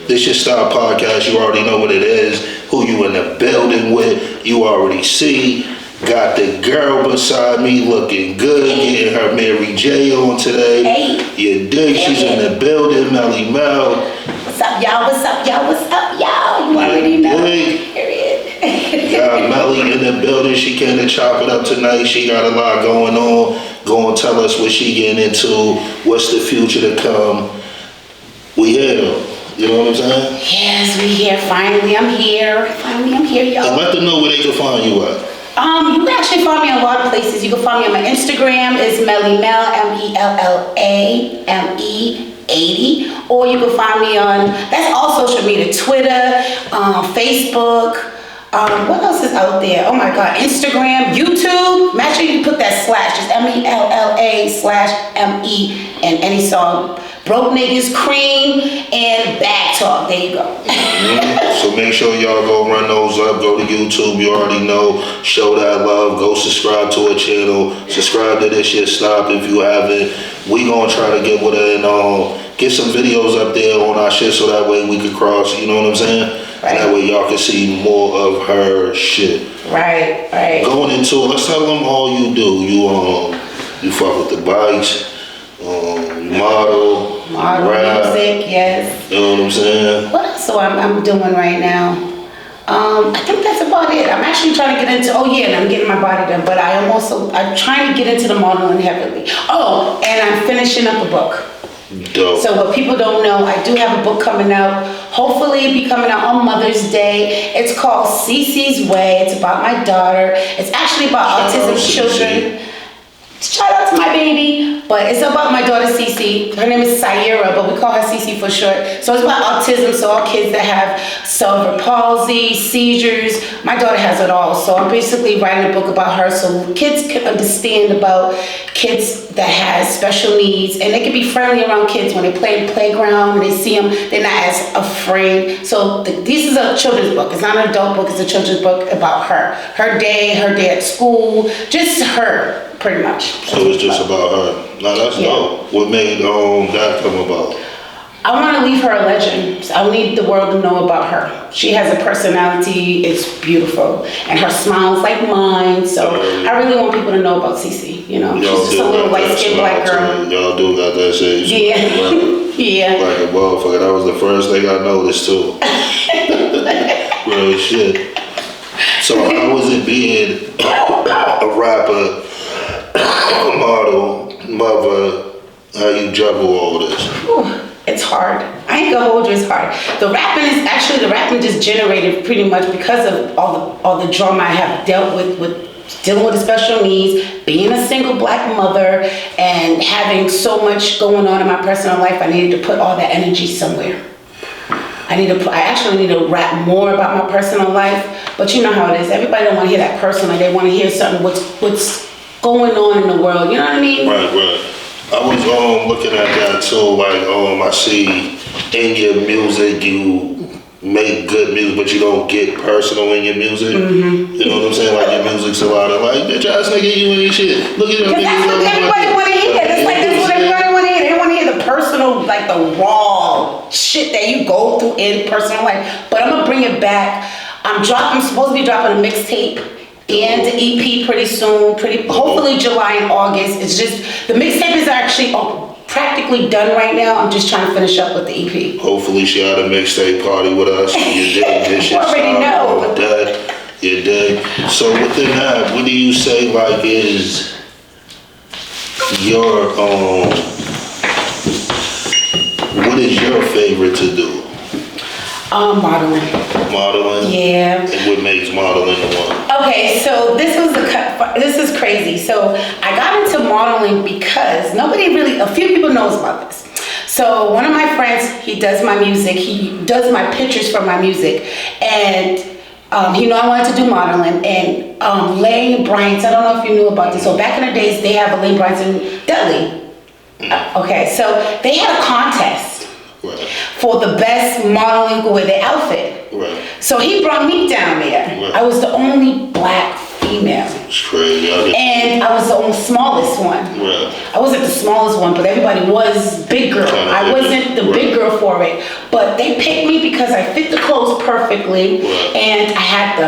This Your Style podcast. You already know what it is. Who you in the building with. You already see. Got the girl beside me looking good. Getting her Mary J on today. Hey. You dig? She's in the building. MELL. What's up, y'all? What's up, y'all? What's up, y'all? You already know. Period. Got Melly in the building. She came to chop it up tonight. She got a lot going on. Go and tell us what she getting into. What's the future to come. We here though. You know what I'm saying? Yes, we here. Finally, I'm here. Y'all. And let them know where they can find you at. You can actually find me in a lot of places. You can find me on my Instagram. It's MELL, MELLA, ME80. Or you can find me on, that's all social media, Twitter, Facebook. What else is out there? Oh my God, Instagram, YouTube. Make sure you put that slash. It's MELLA/ME and any song. Broke Niggas, Cream, and Bag Talk. There you go. So make sure y'all go run those up. Go to YouTube. You already know. Show that love. Go subscribe to her channel. Subscribe to This Your Stop if you haven't. We gonna try to get with her and get some videos up there on our shit so that way we can cross. You know what I'm saying? Right. And that way y'all can see more of her shit. Right. Going into it, let's tell them all you do. You fuck with the bikes. You model, rap, music, yes. You know what I'm saying? What else I'm doing right now? I think that's about it. I'm actually trying to get into, and I'm getting my body done, but I'm trying to get into the modeling heavily. Oh, and I'm finishing up a book. Dope. So what people don't know, I do have a book coming out. Hopefully it'll be coming out on Mother's Day. It's called Cece's Way. It's about my daughter. It's actually about autism children. Shout out to my baby, but it's about my daughter Cece. Her name is Sayira, but we call her Cece for short. So it's about autism, so all kids that have cerebral palsy, seizures. My daughter has it all. So I'm basically writing a book about her so kids can understand about kids that have special needs, and they can be friendly around kids when they play in the playground and they see them, they're not as afraid. So this is a children's book. It's not an adult book, it's a children's book about her. Her day at school, just her. Pretty much. So it's just about her. Now that's dope. What made that come about? I want to leave her a legend. I need the world to know about her. She has a personality. It's beautiful, and her smile's like mine. So I really want people to know about Cece. You know, she's just a little light-skinned black girl. Y'all do got that shit. Yeah. Like a motherfucker. That was the first thing I noticed too. Real shit. So how was it being a rapper? Model, mother, how you juggle all this? It's hard. I ain't gonna hold you, it's hard. The rapping just generated pretty much because of all the drama I have dealt with dealing with the special needs, being a single black mother, and having so much going on in my personal life. I needed to put all that energy somewhere. I actually need to rap more about my personal life, but you know how it is. Everybody don't want to hear that personal. They want to hear something what's going on in the world, you know what I mean? Right. I was looking at that too, like I see in your music you make good music, but you don't get personal in your music. Mm-hmm. You know what I'm saying? Like your music's a lot of like, bitch ass nigga, you ain't shit. Look at that. Because that's what everybody want to hear. That's what everybody want to hear. They want to hear the personal, like the raw shit that you go through in personal life. But I'm gonna bring it back. I'm supposed to be dropping a mixtape and the EP pretty soon, hopefully July and August. It's just, the mixtape is actually practically done right now. I'm just trying to finish up with the EP. Hopefully she had a mixtape party with us. You did. You already know. You did. So within that, what do you say like is your what is your favorite to do? Modeling. Modeling? Yeah. And what makes modeling the one? Okay, so this is crazy. So I got into modeling because a few people knows about this. So one of my friends, he does my music, he does my pictures for my music, and he knew I wanted to do modeling, and Lane Bryant, I don't know if you knew about this, so back in the days, they have a Lane Bryant in Dudley. Okay, so they had a contest. Right. For the best modeling with their outfit. Right. So he brought me down there. Right. I was the only black female. It's crazy. And I was the smallest one. Right. I wasn't the smallest one, but everybody was big girl. I wasn't the big girl for it. But they picked me because I fit the clothes perfectly, and I had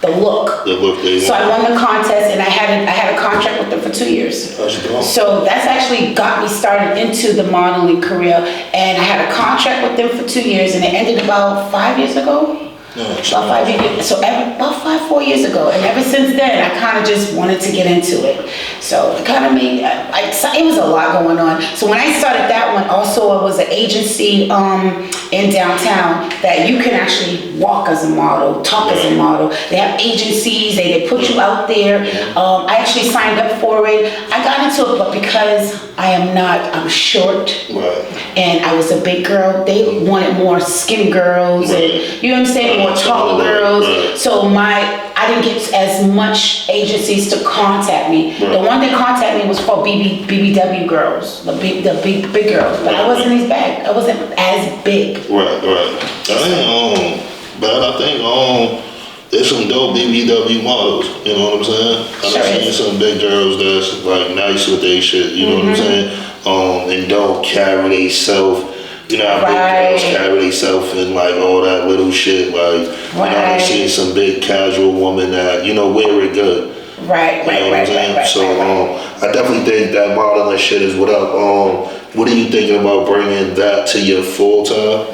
the look. The look they So I won the contest, and I had a contract with them for 2 years. That's dope. So that's actually got me started into the modeling career, and I had a contract with them for 2 years, and it ended about 5 years ago. About 5 years, so about 4 years ago, and ever since then, I kind of just wanted to get into it. So it kind of made, it was a lot going on. So when I started that one, also it was an agency in downtown that you can actually walk as a model, talk as a model. They have agencies, they put you out there. I actually signed up for it. I got into it, but because I'm short, and I was a big girl, they wanted more skinny girls, and you know what I'm saying? More taller girls. So I didn't get as much agencies to contact me. The one that contacted me was called BBW girls, the big girls. But I wasn't as big. I wasn't as big. Right. But I think there's some dope BBW models. You know what I'm saying? I've seen some big girls that's like nice with their shit. You know what I'm saying? And don't carry they self. You know how big girls carry themselves in like all that little shit. Like, you know, I've seen some big casual woman that, you know, wear it good. Right. So I definitely think that modeling shit is what up. What are you thinking about bringing that to your full time?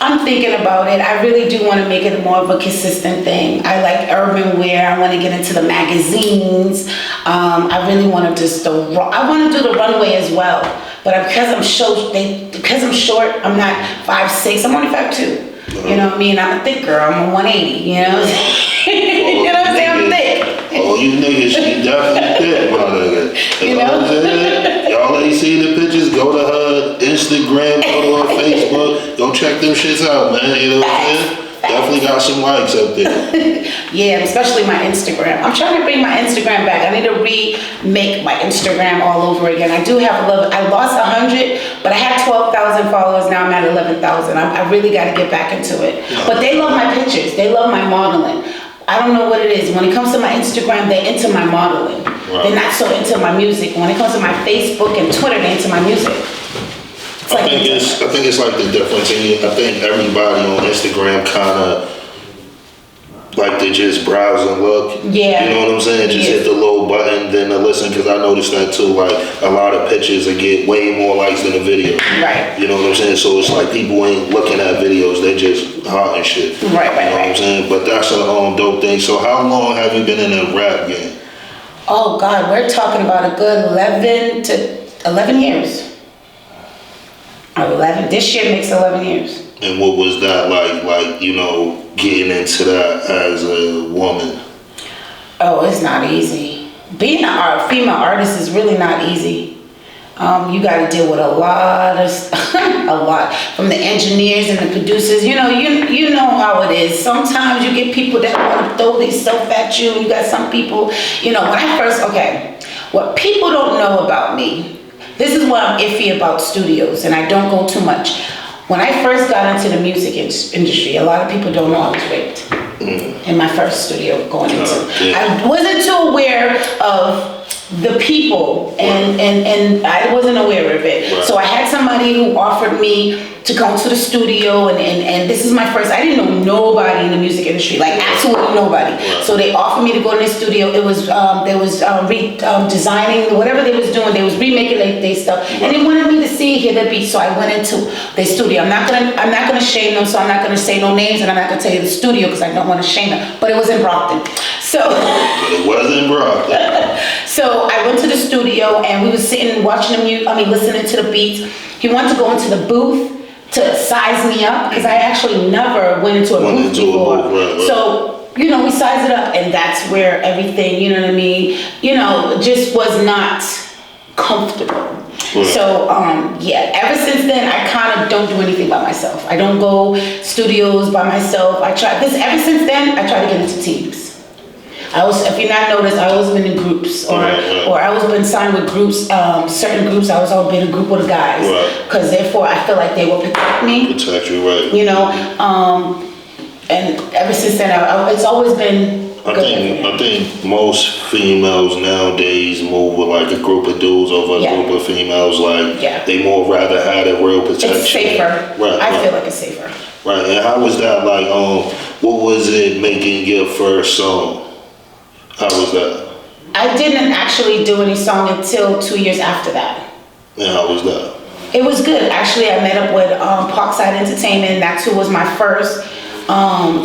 I'm thinking about it. I really do want to make it more of a consistent thing. I like urban wear. I want to get into the magazines. I really want to I want to do the runway as well. But because I'm short, I'm not 5'6". I'm only 5'2". You know what I mean? I'm a thick girl. I'm a 180. You know what I'm saying? You know what I'm saying? I'm thick. Oh, you niggas, you definitely thick, my nigga. You know what I'm saying? Y'all ain't seen the pictures? Go to her Instagram, go to her Facebook. Go check them shits out, man. You know what I'm saying? Definitely got some likes up there. Yeah, especially my Instagram. I'm trying to bring my Instagram back. I need to remake my Instagram all over again. I do have I lost 100, but I had 12,000 followers. Now I'm at 11,000. I really got to get back into it. But they love my pictures. They love my modeling. I don't know what it is. When it comes to my Instagram, they're into my modeling. They're not so into my music. When it comes to my Facebook and Twitter, they're into my music. I think it's like the difference. I think everybody on Instagram kind of like to just browse and look. Yeah. You know what I'm saying? Just hit the little button, then to listen. Because I noticed that too. Like a lot of pictures that get way more likes than a video. Right. You know what I'm saying? So it's like people ain't looking at videos. They just hot and shit. Right. You know what I'm saying? But that's a dope thing. So how long have you been in the rap game? Oh God, we're talking about a good 11 years. 11. This year makes 11 years. And what was that like, you know, getting into that as a woman? Oh, it's not easy. Being a female artist is really not easy. You got to deal with a lot from the engineers and the producers. You know how it is. Sometimes you get people that want to throw themselves at you. You got some people, you know, what people don't know about me. This is why I'm iffy about studios, and I don't go too much. When I first got into the music industry, a lot of people don't know I was raped in my first studio going into. I wasn't too aware of the people, and I wasn't aware of it. So I had somebody who offered me to come to the studio, and this is my first. I didn't know nobody in the music industry, like absolutely nobody. So they offered me to go in the studio. It was designing whatever they was doing. They was remaking their stuff, and they wanted me to hear the beat. So I went into their studio. I'm not gonna shame them, so I'm not gonna say no names, and I'm not gonna tell you the studio because I don't want to shame them. But it was in Brockton, so it was in Brockton. So I went to the studio, and we was sitting watching the music. Listening to the beats. He wanted to go into the booth to size me up because I actually never went into a booth before. So, you know, we sized it up, and that's where everything, you know what I mean, you know, just was not comfortable. So, ever since then, I kind of don't do anything by myself. I don't go studios by myself. Ever since then, I try to get into teams. If you not noticed, I always been in groups, or I always been signed with groups, certain groups. I was always been in a group with the guys, because therefore I feel like they will protect me. Protect you, right? You know, and ever since then, it's always been I think most females nowadays move with like a group of dudes over a group of females. Like they more rather have that real protection. It's safer. Right. I feel like it's safer. Right. And how was that like? What was it making your first song? How was that? I didn't actually do any song until 2 years after that. And how was that? It was good. Actually, I met up with Parkside Entertainment. That's who was my first.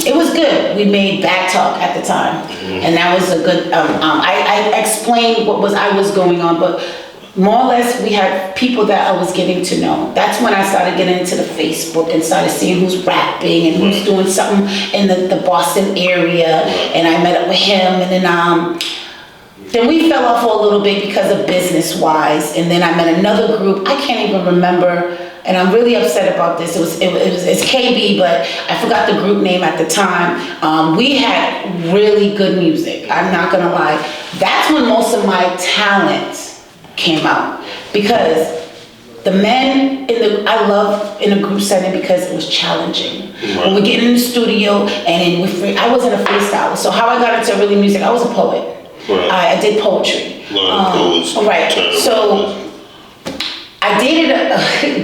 It was good. We made Bad Talk at the time, and that was a good. I explained what I was going on, but more or less we had people that I was getting to know. That's when I started getting into the Facebook and started seeing who's rapping and who's doing something in the Boston area, and I met up with him, and then we fell off for a little bit because of business wise, and then I met another group. I can't even remember. And I'm really upset about this. It's KB, but I forgot the group name at the time. We had really good music. I'm not gonna lie. That's when most of my talent came out, because the men I love in a group setting because it was challenging. Right. When we get in the studio and I wasn't a freestyler. So how I got into really music, I was a poet. Right. I did poetry. Poets. Right. So. I dated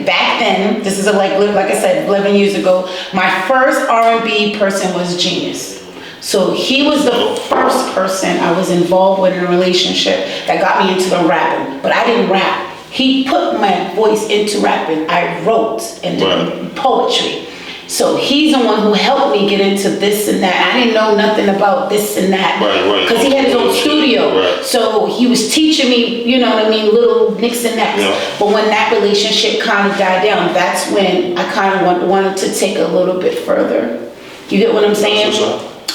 back then. This is like I said, 11 years ago. My first R&B person was Genius. So he was the first person I was involved with in a relationship that got me into the rapping. But I didn't rap. He put my voice into rapping. I wrote and did poetry. So he's the one who helped me get into this and that. I didn't know nothing about this and that. Because he had his own studio. Right. So he was teaching me, you know what I mean, little nicks and nacks. Yeah. But when that relationship kind of died down, that's when I kind of wanted to take a little bit further. You get what I'm saying?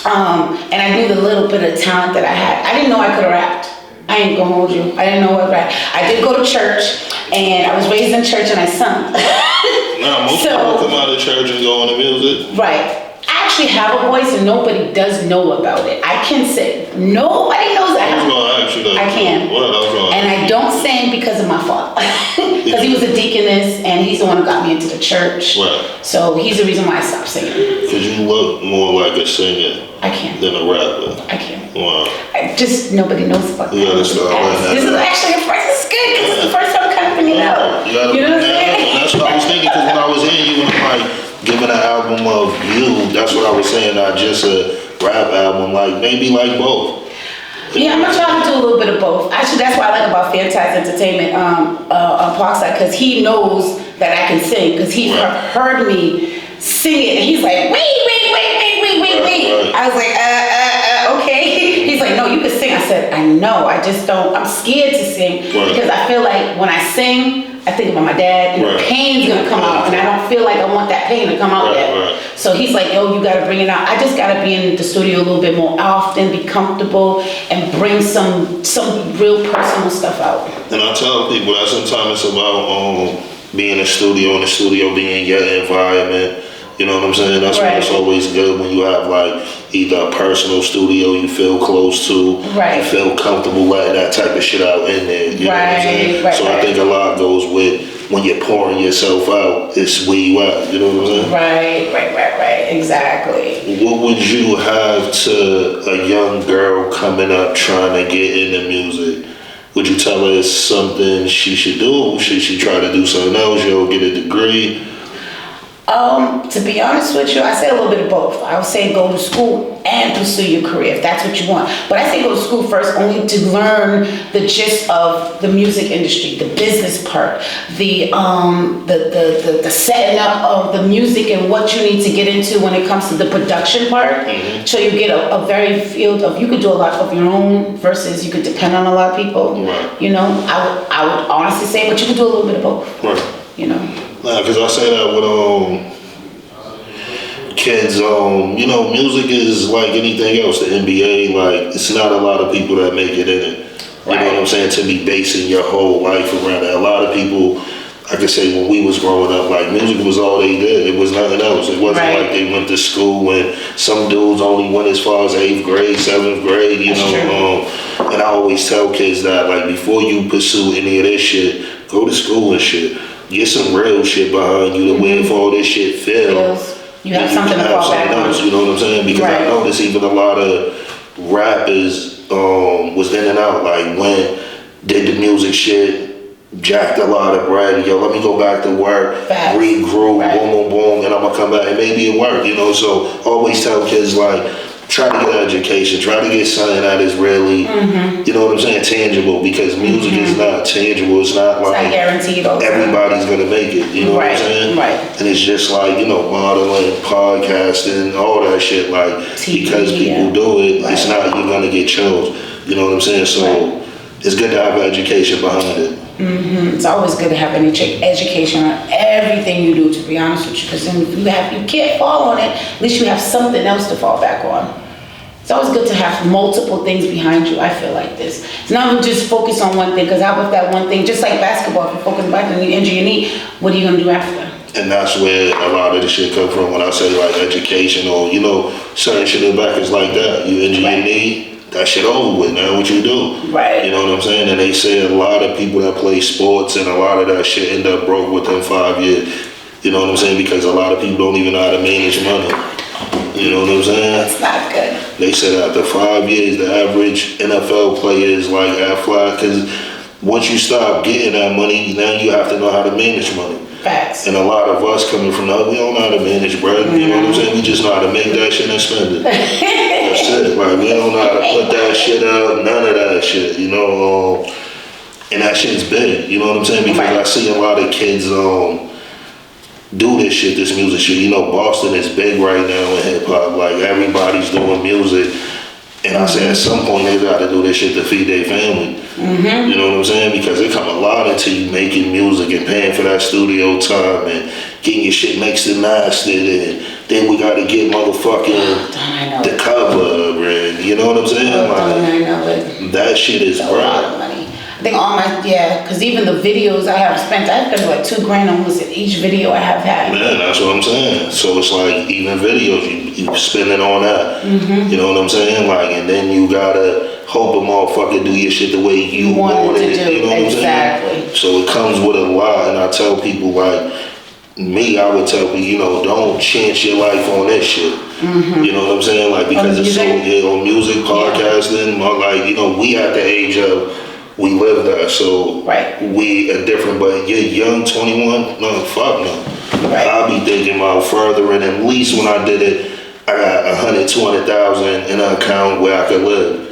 And I knew the little bit of talent that I had. I didn't know I could have rapped. I ain't gonna hold you. I didn't know what rap. I did go to church, and I was raised in church, and I sung. Now, most people come out of church and go into music. Right. I actually have a voice, and nobody does know about it. I can sing. Nobody knows that. I can. And I don't sing because of my father. Because he was a deaconess, and he's the one who got me into the church. Right. So he's the reason why I stopped singing. Because you look more like a singer. I can. Than a rapper. I can. Wow. Nobody knows about that. This is actually the first. It's good because it's the first time coming You know what I'm saying? That's what I was thinking, because when I was in, you were like giving an album of you. That's what I was saying. Not just a rap album. Like maybe like both. Yeah, I'm gonna try to do a little bit of both. Actually, that's what I like about Fantastic Entertainment on Parkside, because he knows that I can sing, because he heard me sing it, and he's like, wait. I was like, okay. He's like, no, you can sing. I said, I know, I just don't, I'm scared to sing, because I feel like when I sing, I think about my dad, and the pain's gonna come out, and I don't feel like I want that pain to come out yet. So he's like, yo, you gotta bring it out. I just gotta be in the studio a little bit more often, be comfortable, and bring some real personal stuff out. And I tell people that sometimes it's about being in the studio being your environment. You know what I'm saying? That's why it's always good when you have like either a personal studio you feel close to, you feel comfortable letting that type of shit out in there. You know what I'm saying? So I think a lot goes with when you're pouring yourself out, it's where you at. You know what I'm saying? Right. Exactly. What would you have to a young girl coming up trying to get into music? Would you tell her it's something she should do? Should she try to do something else? Get a degree? To be honest with you, I say a little bit of both. I would say go to school and pursue your career if that's what you want. But I say go to school first only to learn the gist of the music industry, the business part, the setting up of the music and what you need to get into when it comes to the production part. So you get a very field of, you could do a lot of your own versus you could depend on a lot of people. You know, I would honestly say, but you could do a little bit of both. You know. Nah, because I say that with kids, music is like anything else, the NBA, like it's not a lot of people that make it in it. You know what I'm saying? To be basing your whole life around it. A lot of people, I could say when we was growing up, like music was all they did. It was nothing else. It wasn't like they went to school and some dudes only went as far as 8th grade, 7th grade, you know. And I always tell kids that, like, before you pursue any of this shit, go to school and shit. Get some real shit behind you to win for all this shit fails. You have something to fall back on. You know what I'm saying? Because I notice even a lot of rappers was in and out. Like when did the music shit, jacked a lot of bread. Yo, let me go back to work, Facts. regroup, Right. boom, boom, boom, and I'm gonna come back and maybe it worked. You know, so always tell kids like. Try to get an education. Try to get something that is really, you know what I'm saying, tangible. Because music is not tangible. It's not It's like not guaranteed all the time. everybody's gonna make it. You know what I'm saying? Right. And it's just like modeling, podcasting, all that shit. Like TV, because people do it, it's not you're gonna get chose. You know what I'm saying? So it's good to have an education behind it. It's always good to have an education on everything you do, to be honest with you, because then if you can't fall on it, at least you have something else to fall back on. It's always good to have multiple things behind you. I feel like this. It's not just focus on one thing, because how about that one thing? Just like basketball, if you focus back and you injure your knee, what are you gonna do after? And that's where a lot of the shit come from. When I say like education or certain shit in the back is like that. You injure your knee. That shit over with, man. What you do? Right. You know what I'm saying? And they say a lot of people that play sports and a lot of that shit end up broke within 5 years. You know what I'm saying? Because a lot of people don't even know how to manage money. You know what I'm saying? That's not good. They said after 5 years, the average NFL player is like at fly. Because once you stop getting that money, now you have to know how to manage money. Facts. And a lot of us coming from that, we don't know how to manage bread. You know what I'm saying? We just know how to make that shit and spend it. That's it. Like, we don't know how to put that shit up, none of that shit, and that shit's big, you know what I'm saying? Because I see a lot of kids do this shit, this music shit. Boston is big right now in hip hop. Like, everybody's doing music. And I said at some point they got to do this shit to feed their family. You know what I'm saying? Because it come a lot into you making music and paying for that studio time and getting your shit mixed and mastered, and then we got to get motherfucking the cover, and you know what I'm saying? I know it. That shit is a lot of money. I think because even the videos I have spent, I spent like $2,000 almost in each video I have had. Man, that's what I'm saying. So it's like even videos, you spending on that. You know what I'm saying? Like, and then you gotta hope a motherfucker do your shit the way you want it. You know what I'm saying? So it comes with a lot, and I tell people like me, I would tell people, don't chance your life on this shit. You know what I'm saying? Like, because it's so on music, podcasting, like, we at the age of we live there, so we are different. But you're young, 21, no, fuck no. I'll be thinking about further, and at least when I did it, I got 100, 200,000 in an account where I could live.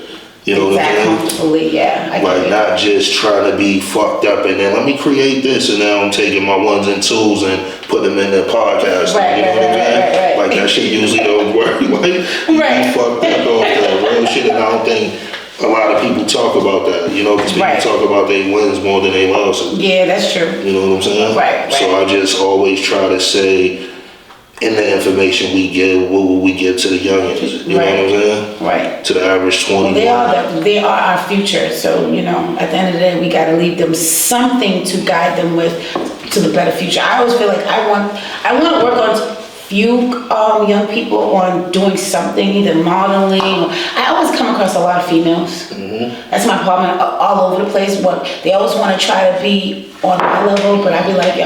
You know what I'm saying? Comfortably, yeah. Like, not just trying to be fucked up and then let me create this, and now I'm taking my ones and twos and put them in the podcast. You know what I'm saying? Like, that shit usually don't work. Like, you be fucked up off that real shit, and I don't think a lot of people talk about that, because people talk about their wins more than they losses. Yeah, that's true. You know what I'm saying? Right. So I just always try to say, in the information we give, what will we give to the youngins? You know what I'm saying? Right. To the average 21. Well, they are our future. So, at the end of the day, we got to leave them something to guide them with to the better future. I always feel like I want to work on few young people on doing something, either modeling. I always come across a lot of females. That's my problem all over the place. They always want to try to be on my level, but I be like,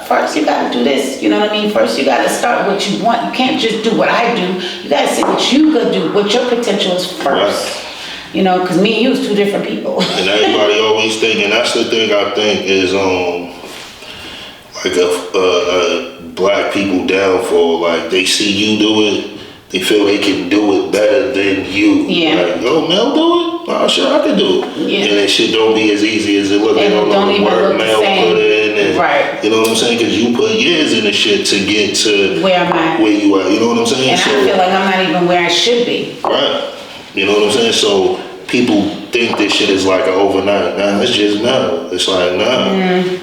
first you got to do this. You know what I mean? First you got to start what you want. You can't just do what I do. You got to see what you could do, what your potential is first. Because me and you is two different people. And everybody always thinking, that's the thing I think is like a black people downfall. Like, they see you do it, they feel they can do it better than you. Like, Mel do it? Oh, sure, I can do it. And that shit don't be as easy as it look. They don't know the work Mel put in. And, you know what I'm saying? Because you put years in the shit to get to where I'm at. Where you at. You know what I'm saying? And I feel like I'm not even where I should be. Right. You know what I'm saying? So people think this shit is like an overnight. Nah, it's just no. It's like, nah.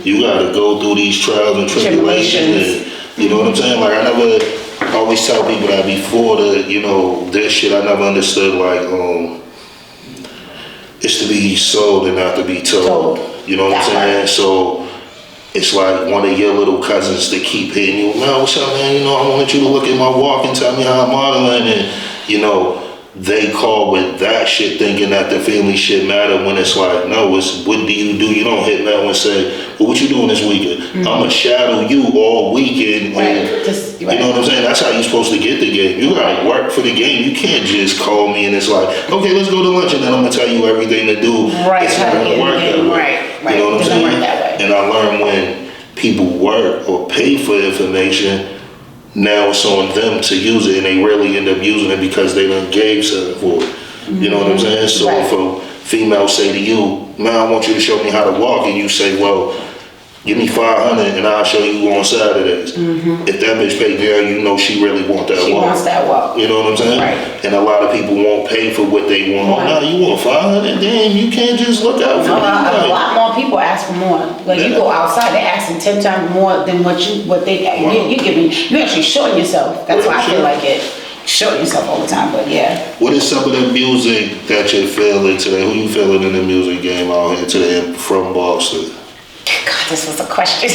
You gotta go through these trials and tribulations. And, you know what I'm saying? Like, I always tell people that before this shit, I never understood, like, it's to be sold and not to be told. You know what I'm saying? So it's like one of your little cousins to keep hitting you. Man, what's up, man? I want you to look at my walk and tell me how I'm modeling. And, they call with that shit thinking that the family shit matter, when it's like, no, it's what do? You don't hit Mel and say, what you doing this weekend? I'ma shadow you all weekend. And, Just, you know what I'm saying? That's how you're supposed to get the game. You gotta work for the game. You can't just call me and it's like, okay, let's go to lunch and then I'm gonna tell you everything to do. Right. It's not gonna work that way. Right. You know what I'm It doesn't saying? work that way. And I learned when people work or pay for information, now it's on them to use it, and they really end up using it because they done gave something for it. You know what I'm saying? So Right. if a female say to you, man, I want you to show me how to walk, and you say, well, give me 500 and I'll show you on Saturdays. If that bitch pay girl, you know she really want that She walk. wants that walk. You know what I'm saying? Right. And a lot of people won't pay for what they want. Right. Oh, no, you want 500? Damn, you can't just look out for No, me. a lot more people ask for more. Like you go outside, they're asking 10 times more than what you giving. You actually shorting yourself. That's why I feel like it. Shorting yourself all the time, but yeah. What is some of the music that you're feeling today? Who you feeling in the music game out here today from Boston? God, this was a question.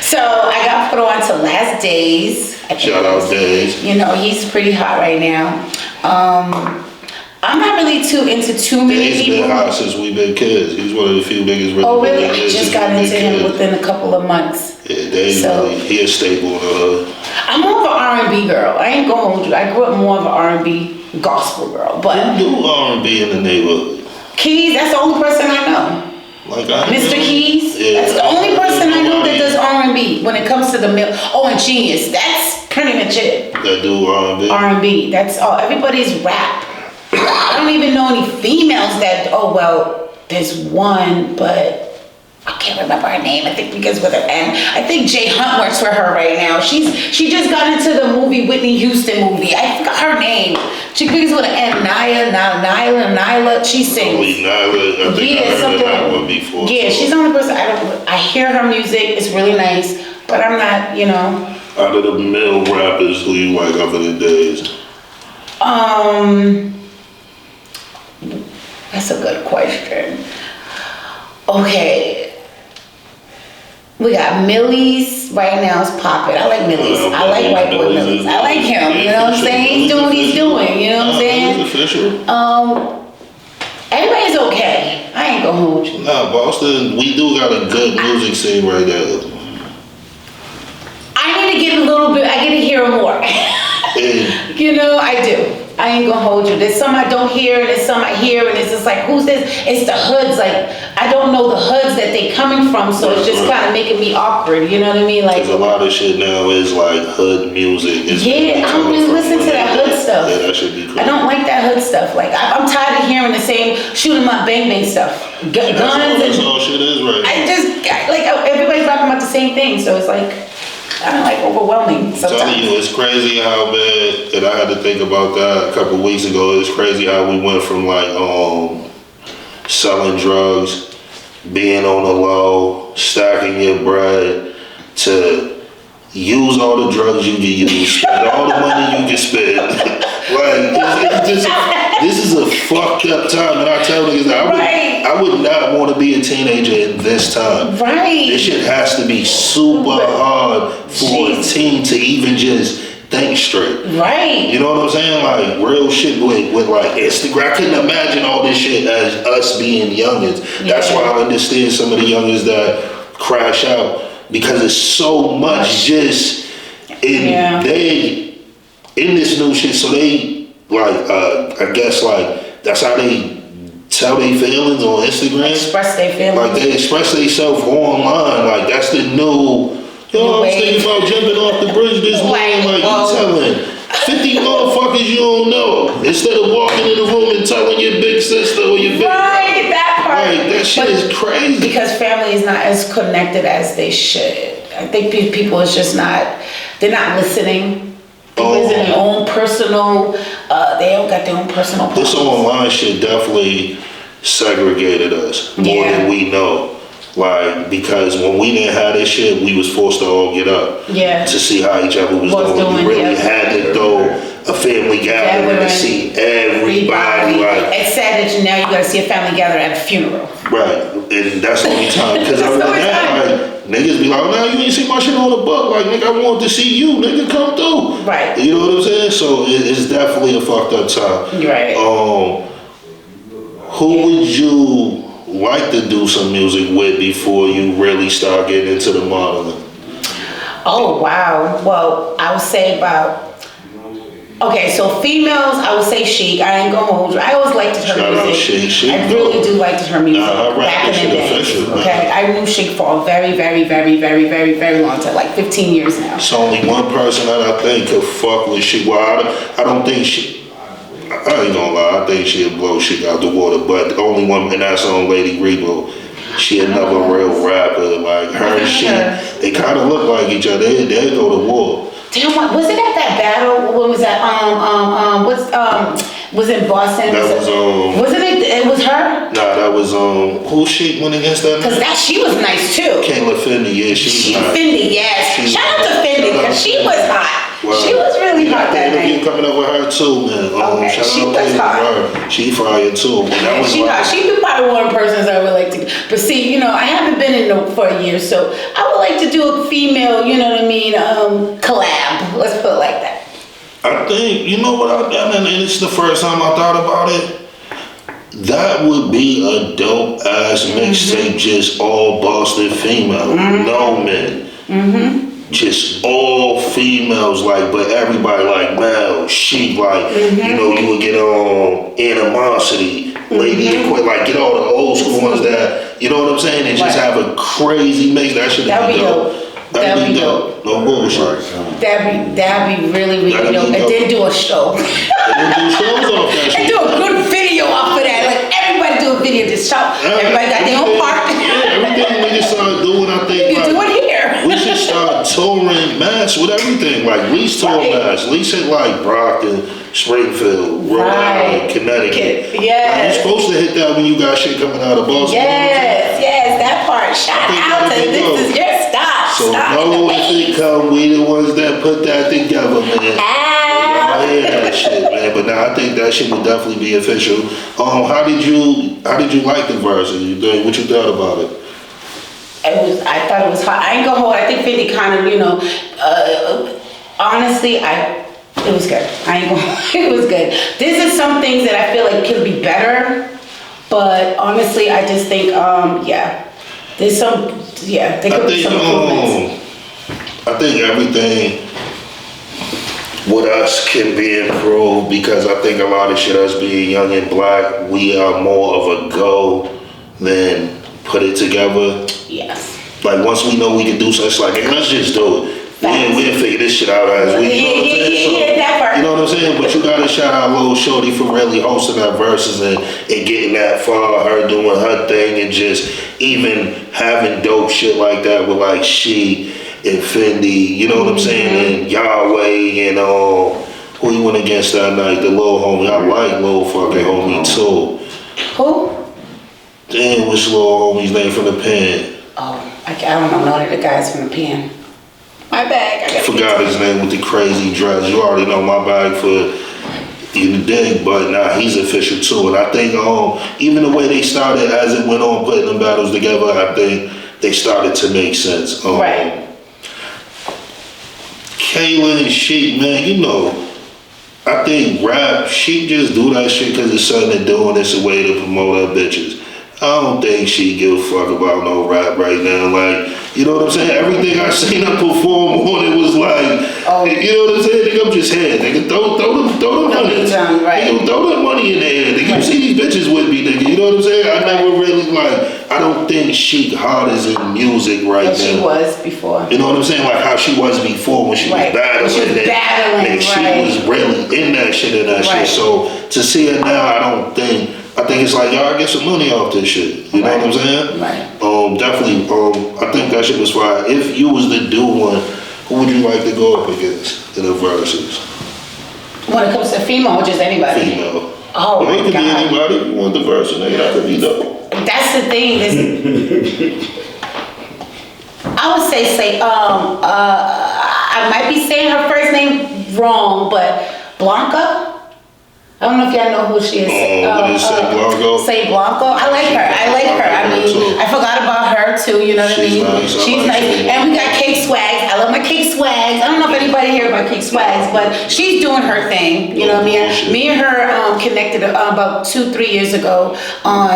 So I got put on to Last Days. Shout out Days. You know, he's pretty hot right now. I'm not really too into too many Days people. been hot since we been kids. He's one of the few niggas really. Oh really? been I here just since got we been into him kids. within a couple of months. Yeah, Days So- really, he a staple in the hood. I'm more of an R&B girl. I ain't gonna hold you. I grew up more of an R&B gospel girl. But Who do R&B in the neighborhood? Keys, that's the only person I know. Like I Mr. know. Keys, Yeah, that's the only person I know that nobody does R&B when it comes to the mill. Oh, and Genius, that's pretty much it. that do R&B. R&B, that's all. Everybody's rap. I don't even know any females that, oh, well, there's one, but I can't remember her name. I think because with her N. I think Jay Hunt works for her right now. She just got into the movie, Whitney Houston movie. I forgot her name. She begins with an N. Nyla. She sings. Probably Nyla. I think I heard that one before. Yeah, she's the only person I hear her music. It's really nice, but I'm not, you know. Out of the male rappers, who you like up in the days? That's a good question. Okay. We got Millie's right now is popping. I like Millie's. I like white boy Millie's. I like him. You know what I'm saying? He's doing what he's doing. You know what I'm saying? He's official. Everybody's okay. I ain't gonna hold you. Nah, Boston, we do got a good music scene right there. I need to get a little bit. I get to hear more. And You know, I do. I ain't gonna hold you. There's some I don't hear, and there's some I hear, and it's just like, who's this? It's the hoods. Like, I don't know the hoods that they coming from, so it's just kind of making me awkward. You know what I mean? Like, there's a lot of shit now is like hood music. It's yeah, I don't really listen to that hood stuff. Yeah, that should be cool. I don't like that hood stuff. Like, I'm tired of hearing the same shoot 'em up, bang bang stuff. Guns That's and all shit is right now. like everybody's rapping about the same thing, so it's like, I don't like overwhelming I'm telling sometimes. you, it's crazy how bad, and I had to think about that a couple weeks ago. It's crazy how we went from like selling drugs, being on the low, stacking your bread, to use all the drugs you can use, spend all the money you can spend. Like it's just, this is a fucked up time, and I tell niggas that I would not want to be a teenager in this time. Right. This shit has to be super hard for a teen to even just think straight. Right. You know what I'm saying? Like real shit with like Instagram. I couldn't imagine all this shit as us being youngins. That's why I understand some of the youngins that crash out, because it's so much just they in this new shit. So they like I guess like that's how they tell their feelings on Instagram. Express their feelings. Like they express themselves online. Like that's the new. Yo, I was thinking about jumping off the bridge this morning. Like you telling 50 motherfuckers you don't know, instead of walking in the room and telling your big sister or your big right, that part. Like that shit is crazy. Because family is not as connected as they should. I think people is just not. They're not listening. People is in their own personal. They don't got their own personal. This online shit definitely segregated us more than we know. Like, because when we didn't have this shit, we was forced to all get up to see how each other was doing. You really had to throw a family gathering to see everybody. Like, it's sad that now you gotta see a family gathering at a funeral. Right, and that's the only time. Because other than that, like, niggas be like, oh, no, you ain't see my shit on the book. Like, nigga, I wanted to see you. Nigga, come through. Right. You know what I'm saying? So it's definitely a fucked up time. Right. Who would you like to do some music with before you really start getting into the modeling? Oh, wow. Well, I would say about, okay, so females, I would say Chic. I ain't gonna hold you. I always liked her Shout out music. Chic. I really do like her music Her rap back in shit the day. official, man. Okay, I knew Chic for a very, very, very, very, very, very long time, like 15 years now. It's only one person that I think could fuck with Chic. Well, I don't think I ain't gonna lie, I think she'll blow Chic out the water, but the only one, and that's on Lady Rebo. She another real rapper, like her and Chic, they kind of look like each other. They go to war. Damn, what was it at that battle? What was that? Was it Boston? That was Wasn't it? It was her. Nah, that was who Chic went against that? Cause she was nice too. Kayla Fendi, yeah, she hot. Fendi, yes. Shout out to Fendi, cause she was hot. Wow. She was really hot that night. Coming up with her too, man. Okay, she was hot. She fire too. That was She hot. She be probably one of the persons I would like to. But see, I haven't been in for a year, so I would like to do a female, you know what I mean, collab. Let's put it like that. I think, you know what I've done, and it's the first time I thought about it. That would be a dope ass mixtape, just all Boston female, no men. Just all females, like, but everybody like Mel, Chic, like, you would get on Animosity, Lady Equate, like, get all the old school ones that, you know what I'm saying, and just have a crazy mix. That should be dope. That'd be dope. No bullshit. That'd be really, really dope. And then do a show. And then do shows off that shit. And do a good video off of that. Like, everybody do a video this show. Everybody got their own part. Yeah, everything we just started doing, I think. You do it here. We should start touring mass with everything. Like, Lee's tour mass. Lee's hit like Brockton, Springfield, Rhode Island, Connecticut. Yes. Like, you're supposed to hit that when you got shit coming out of Boston. Yes, that part. Shout out to this is your stop. So know if it come, we the ones that put that together, man. I hear that shit, man. But now I think that shit would definitely be official. How did you like the verses? What you thought about it? I thought it was hot. I ain't gonna hold. I think 50 kind of, honestly, it was good. I ain't gonna. It was good. This is some things that I feel like could be better, but honestly, I just think, there's some, there could be some improvements. I think everything with us can be improved because I think a lot of shit, us being young and black, we are more of a go than put it together. Yes. Like once we know we can do something, it's like, hey, let's just do it. We'll figure this shit out as we, you know what I'm saying? But you gotta shout out Lil Shorty for really hosting that verses and getting that far, her doing her thing and just even having dope shit like that with like She and Fendi, you know what I'm saying? And Yahweh and who you went against that night, the Lil homie. I like Lil fucking homie too. Who? Damn, what's Lil homie's name from the pen? Oh, I don't know none of the guys from the pen. My bag. I forgot his name with the crazy dress. You already know my bag for in the dig, but now he's official too. And I think even the way they started as it went on putting them battles together, I think they started to make sense. Right. Kayla and Chic, man, I think rap, she just do that shit because it's something to do and it's a way to promote her bitches. I don't think she give a fuck about no rap right now. Like, you know what I'm saying? Everything I seen her perform on it was like, you know what I'm saying? Nigga, I'm just here. Nigga, throw the money. Nigga, throw that money in the air. Nigga, you see these bitches with me, nigga. You know what I'm saying? I never really I don't think she hard as in music right now. She was before. You know what I'm saying? Like how she was before when she was battling. She was really in that shit and that shit. So to see her now, I think it's like, y'all get some money off this shit. You know what I'm saying? Right. Definitely, I think that shit was fire. If you was to do one, who would you like to go up against in the verses? When it comes to female or just anybody? Female. Oh, well, my it could God. be anybody. If you want the verse, nigga, that could be dope. That's the thing. I would say, I might be saying her first name wrong, but Blanca? I don't know if y'all know who she is. What is Say Blanco? Say Blanco. I like her. I mean, I forgot about her too. You know what I mean? Nice. She's nice. And we got K Swag. I love my Cake Swags. I don't know if anybody here about Cake Swags, but she's doing her thing. You know what I mean? Me and her connected about 2-3 years ago on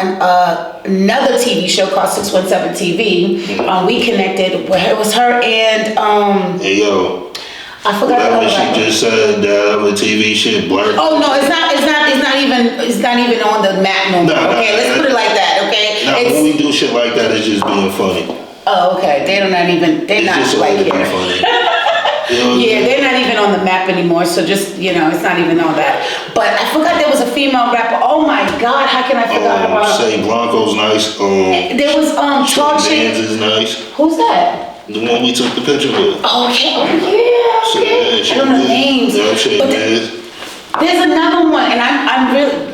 another TV show called 617 TV. We connected. It was her and Hey yo. I forgot. Whatever she just said, that other TV shit blurred. Oh no, it's not even on the map no more. Okay, let's put it like that. Okay. Now when we do shit like that, it's just being funny. Oh, okay. They're not just like to be here. funny. You know Yeah, they're not even on the map anymore. So just it's not even on that. But I forgot there was a female rapper. Oh my God, how can I forget about? Say Blanco's nice. There was tall chick. Dan's is nice. Who's that? The one we took the picture with. Oh, okay. Oh yeah. Okay. I don't know names. Yeah, but there's another one, and I'm really.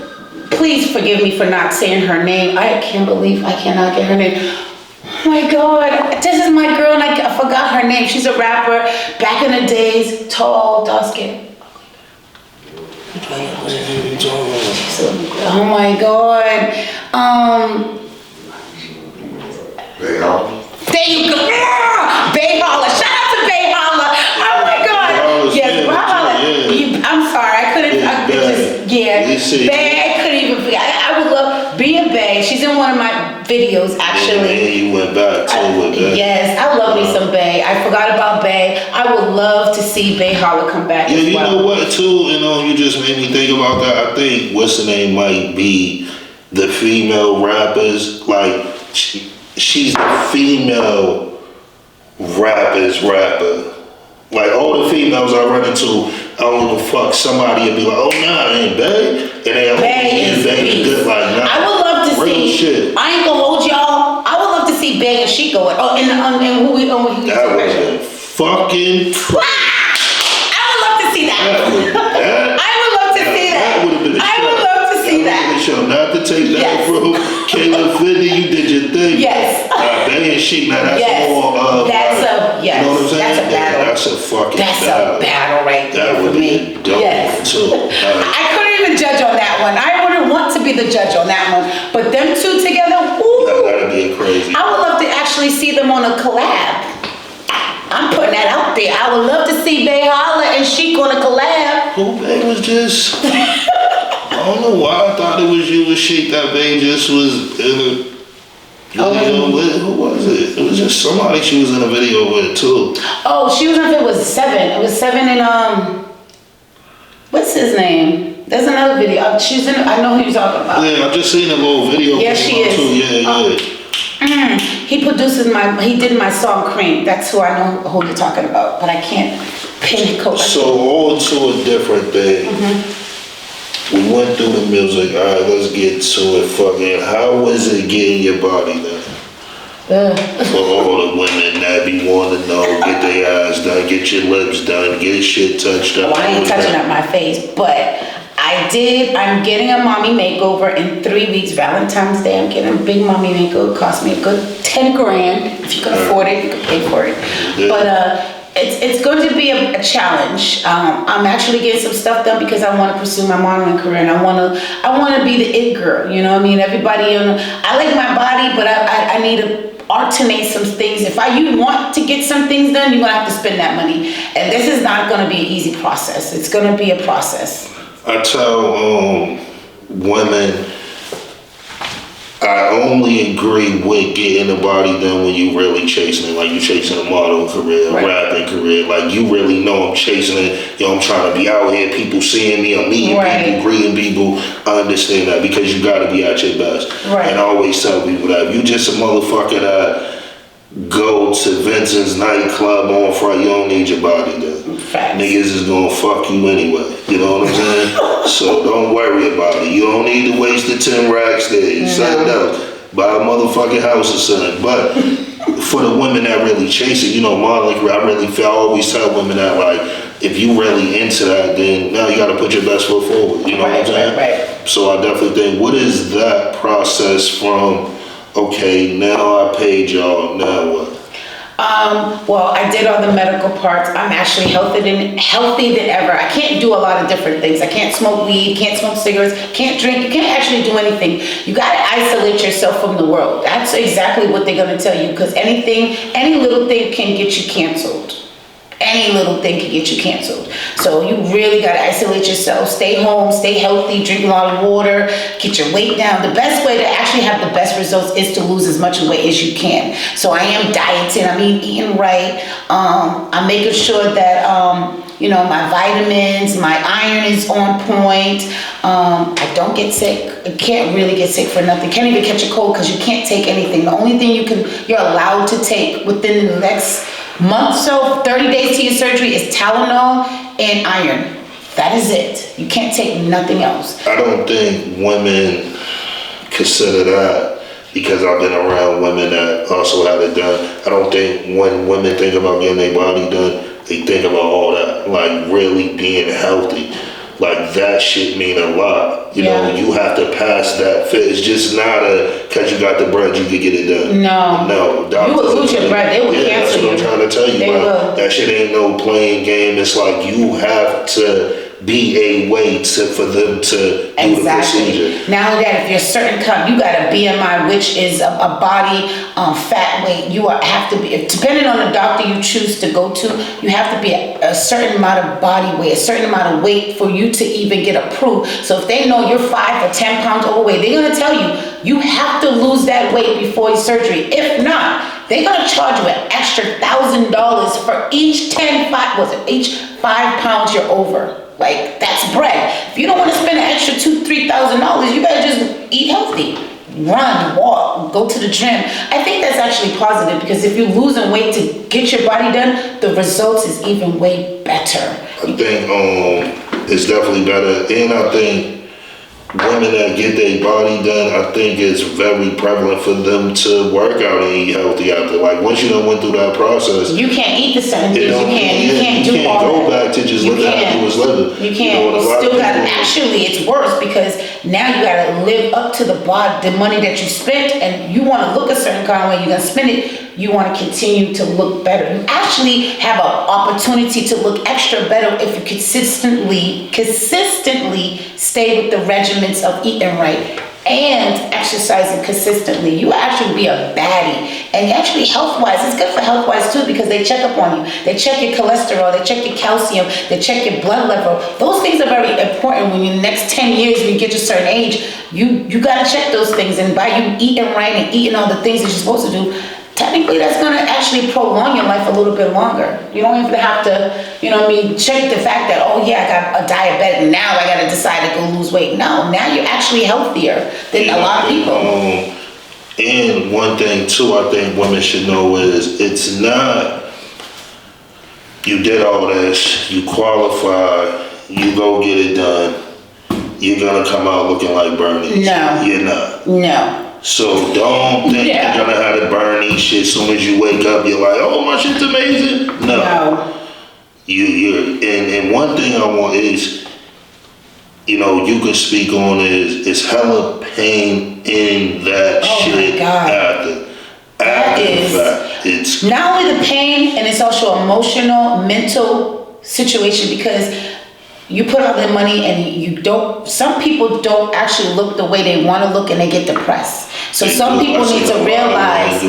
Please forgive me for not saying her name. I cannot get her name. Oh my God, this is my girl, and I forgot her name. She's a rapper. Back in the days, tall, dark skin. Oh my God. There you go. Bay Holla. Shout out to Bay Holla. Oh my God. Yes, Holla. I'm sorry. I couldn't. Bay. I couldn't even forget. I would love being Bay. She's in one of my videos actually. Yeah, you went back to with that. Yes, I love me some Bay. I forgot about Bay. I would love to see Bay Holla come back. Yeah, as you well. know what too? You just made me think about that. I think what's the name might be the female rappers. Like she's the female rapper's rapper. Like all the females I run into, I don't give a fuck. Somebody will be like, "Oh nah, it ain't Bay," and they always Bay good. Like nah. I would love to see. Shit. I ain't gonna hold y'all. I would love to see Bay and she going. Oh, and who we that was a fucking. I would love to see that. I would love to see that. That would have been a show. I would love to see that. Show. Not to take that from Kayla Finney, you did your thing. Yes. Bay and Sheik, now that's more that's a you know what I'm saying? That's a battle. That's a fucking that's battle. a battle right there That for would me. be dope too. I couldn't even judge on that one. I wouldn't want to be the judge on that one. But them two together, ooh. That'd be crazy. I would love to actually see them on a collab. I'm putting that out there. I would love to see Bay Holla and Sheik on a collab. Who Bay was just I don't know why I thought it was you and Sheik that Bay just was in a video with. Who was it? It was just somebody she was in a video with too. Oh, she was in it was Seven. It was Seven and what's his name? There's another video. She's in I know who you're talking about. Yeah, I just seen a little video. Yeah, she is. Too. Yeah. He he did my song Cream. That's who I know who you're talking about, but I can't pinpoint. So on to a different thing. We went through the music. All right, let's get to it. Fucking, how was it getting your body done? For all the women that be wanting to know, get their eyes done, get your lips done, get shit touched up. Well, I ain't touching up my face, but I'm getting a mommy makeover in 3 weeks. Valentine's Day, I'm getting a big mommy makeover. It cost me a good 10 grand. If you can afford it, you can pay for it. Yeah. But it's going to be a challenge. I'm actually getting some stuff done because I want to pursue my modeling career, and I want to be the it girl. You know what I mean? Everybody, I like my body, but I need to alternate some things. If you want to get some things done, you're gonna have to spend that money, and this is not gonna be an easy process. It's gonna be a process. I tell women, I only agree with getting the body done when you really chasing it, like you chasing a model career, right. Rapping career, like you really know I'm chasing it. I'm trying to be out here, people seeing me, I'm meeting right. people, greeting people. I understand that because you gotta be at your best. Right. And I always tell people that if you just a motherfucker that go to Vincent's nightclub on Friday, you don't need your body done. Facts. Niggas is gonna fuck you anyway. You know what I'm saying? So don't worry about it. You don't need to waste the 10 racks there. Something else. Buy a motherfucking house or something. But for the women that really chase it, modeling career, I always tell women that, like, if you really into that, then now you gotta put your best foot forward. You know what I'm saying? Right. So I definitely think, what is that process from, okay, now I paid y'all, now what? Well, I did all the medical parts. I'm actually healthy than ever. I can't do a lot of different things. I can't smoke weed, can't smoke cigarettes, can't drink. You can't actually do anything. You got to isolate yourself from the world. That's exactly what they're going to tell you, because any little thing can get you canceled. Any little thing can get you canceled. So you really got to isolate yourself, stay home, stay healthy, drink a lot of water, get your weight down. The best way to actually have the best results is to lose as much weight as you can. So I am dieting, eating right. I'm making sure that, my vitamins, my iron is on point. I don't get sick. I can't really get sick for nothing. Can't even catch a cold because you can't take anything. The only thing you're allowed to take within the next month, so 30 days to your surgery, is Tylenol and iron. That is it. You can't take nothing else. I don't think women consider that, because I've been around women that also had it done. I don't think when women think about getting their body done, they think about all that, like really being healthy. Like that shit mean a lot. You know, you have to pass that fit. It's just not cause you got the bread, you can get it done. No. You will lose your bread. They will cancel you. That's what I'm trying to tell you. They will. That shit ain't no playing game. It's like you have to be a way for them to do the procedure. Not only that, if you're a certain cut, you got a BMI, which is a body fat weight. You have to be, depending on the doctor you choose to go to, you have to be a certain amount of body weight, a certain amount of weight for you to even get approved. So if they know you're 5 or 10 pounds overweight, they're gonna tell you have to lose that weight before your surgery. If not, they're gonna charge you an extra $1,000 for each 5 pounds you're over. Like, that's bread. If you don't want to spend an extra $2,000-$3,000, you better just eat healthy. Run, walk, go to the gym. I think that's actually positive, because if you're losing weight to get your body done, the results is even way better. I think it's definitely better, and I think women that get their body done, I think it's very prevalent for them to work out and eat healthy after. Like, once you done went through that process, you can't eat the certain things. You can't go back to just living how you was living. You can't. You still got to. Actually, it's worse, because now you got to live up to the money that you spent, and you want to look a certain kind of way. You're gonna spend it. You want to continue to look better. You actually have an opportunity to look extra better if you consistently stay with the regimens of eating right and exercising consistently. You actually be a baddie. And actually, health-wise, it's good for health-wise too, because they check up on you. They check your cholesterol, they check your calcium, they check your blood level. Those things are very important. When in the next 10 years, when you get to a certain age, you got to check those things. And by you eating right and eating all the things that you're supposed to do, technically that's going to actually prolong your life a little bit longer. You don't even have to, check the fact that, I got a diabetic, now I got to decide to go lose weight. No, now you're actually healthier than a lot of people. And one thing too, I think women should know is, it's not, you did all this, you qualify, you go get it done, you're going to come out looking like Bernie. No. You're not. No. So don't think you're gonna have to burn these shit as soon as you wake up. You're like, oh, my shit's amazing. No. And one thing I want is, you can speak on is hella pain in that shit after the fact. It's not only the pain, and it's also emotional, mental situation, because you put all the money and some people don't actually look the way they want to look, and they get depressed. So some people need to realize,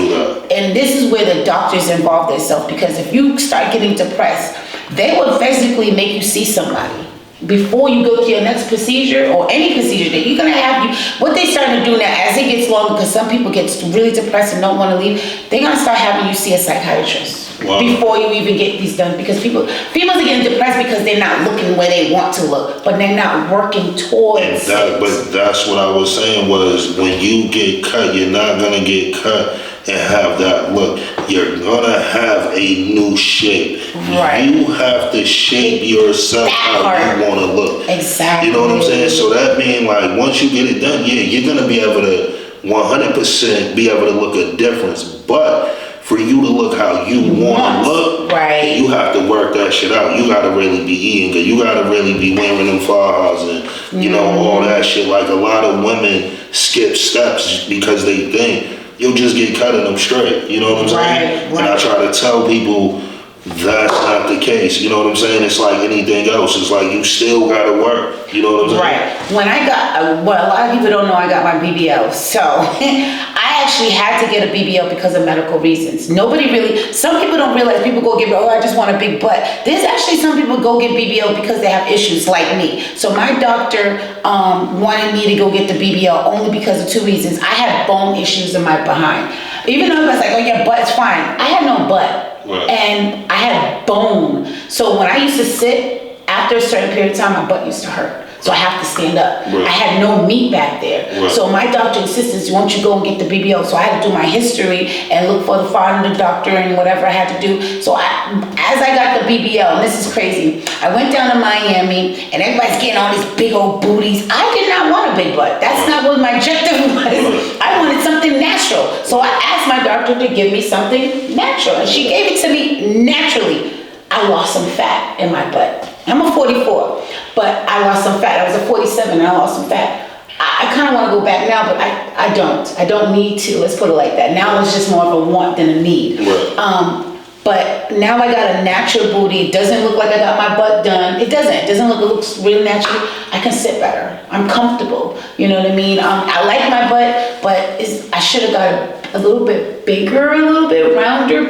and this is where the doctors involve themselves, because if you start getting depressed, they will physically make you see somebody before you go to your next procedure or any procedure that you're going to have what they start to do now as it gets longer, because some people get really depressed and don't want to leave, they're going to start having you see a psychiatrist before you even get these done, because females are getting depressed because they're not looking where they want to look, but they're not working towards it. But that's what I was saying, was when you get cut, you're not going to get cut and have that look. You're gonna have a new shape. Right. You have to shape yourself how you want to look. Exactly. You know what I'm saying? So that means, like, once you get it done, you're gonna be able to 100% be able to look a difference. But for you to look how you want to look, right, you have to work that shit out. You gotta really be eating good. You gotta really be wearing them fajas and all that shit. Like, a lot of women skip steps because they think you'll just get cut in them straight. You know what I'm saying? Right. And I try to tell people that's not the case. You know what I'm saying? It's like anything else. It's like you still gotta work. You know what I'm saying? Right. When I got, a lot of people don't know I got my BBL. So I actually had to get a BBL because of medical reasons. Nobody really, some people don't realize people go get, oh, I just want a big butt. There's actually some people go get BBL because they have issues like me. So my doctor wanted me to go get the BBL only because of two reasons. I had bone issues in my behind. Even though I was like, oh, your butt's fine. I had no butt. Right. And I had bone. So when I used to sit, after a certain period of time, my butt used to hurt. So I have to stand up. Right. I had no meat back there. Right. So my doctor insisted, why don't you go and get the BBL? So I had to do my history and look for the foreign doctor and whatever I had to do. So as I got the BBL, and this is crazy, I went down to Miami and everybody's getting all these big old booties. I did not want a big butt. That's not what my objective was. I wanted something natural. So I asked my doctor to give me something natural, and she gave it to me naturally. I lost some fat in my butt. I'm a 44, but I lost some fat. I was a 47 and I lost some fat. I kind of want to go back now, but I don't. I don't need to. Let's put it like that. Now it's just more of a want than a need. Right. But now I got a natural booty. It doesn't look like I got my butt done. It doesn't. It doesn't look. It looks real natural. I can sit better. I'm comfortable. You know what I mean? I like my butt, but I should have got a little bit bigger, a little bit rounder.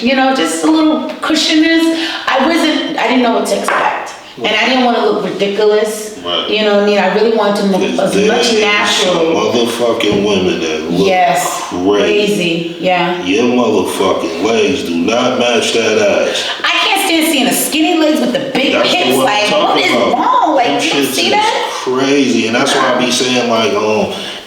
You know, just a little cushioners. I didn't know what to expect. And I didn't want to look ridiculous. Right. You know what I mean? I really wanted to look as much natural. Motherfucking women that look crazy. Yeah. Your motherfucking legs do not match that ass. I can't stand seeing the skinny legs with the big hips. Like, what is wrong? Like, you see that? Crazy. And that's why I be saying, like,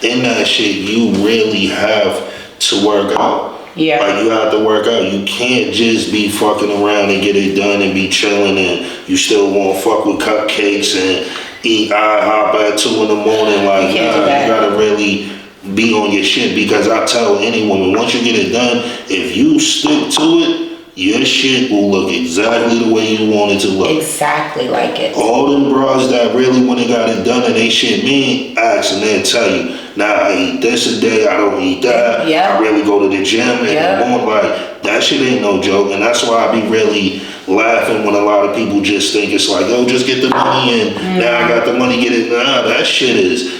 in that shit, you really have to work out. Yeah. Like, you have to work out. You can't just be fucking around and get it done and be chilling and you still won't fuck with cupcakes and eat IHOP at 2 in the morning. Like, you gotta really be on your shit, because I tell any woman, once you get it done, if you stick to it, your shit will look exactly the way you want it to look. Exactly like it. All them bras that really when they got it done and they shit mean, ask and they'll tell you, nah, I eat this a day, I don't eat that. Yep. I really go to the gym and the morning, like, that shit ain't no joke. And that's why I be really laughing when a lot of people just think it's like, oh, just get the money and now I got the money, get it. Nah, that shit is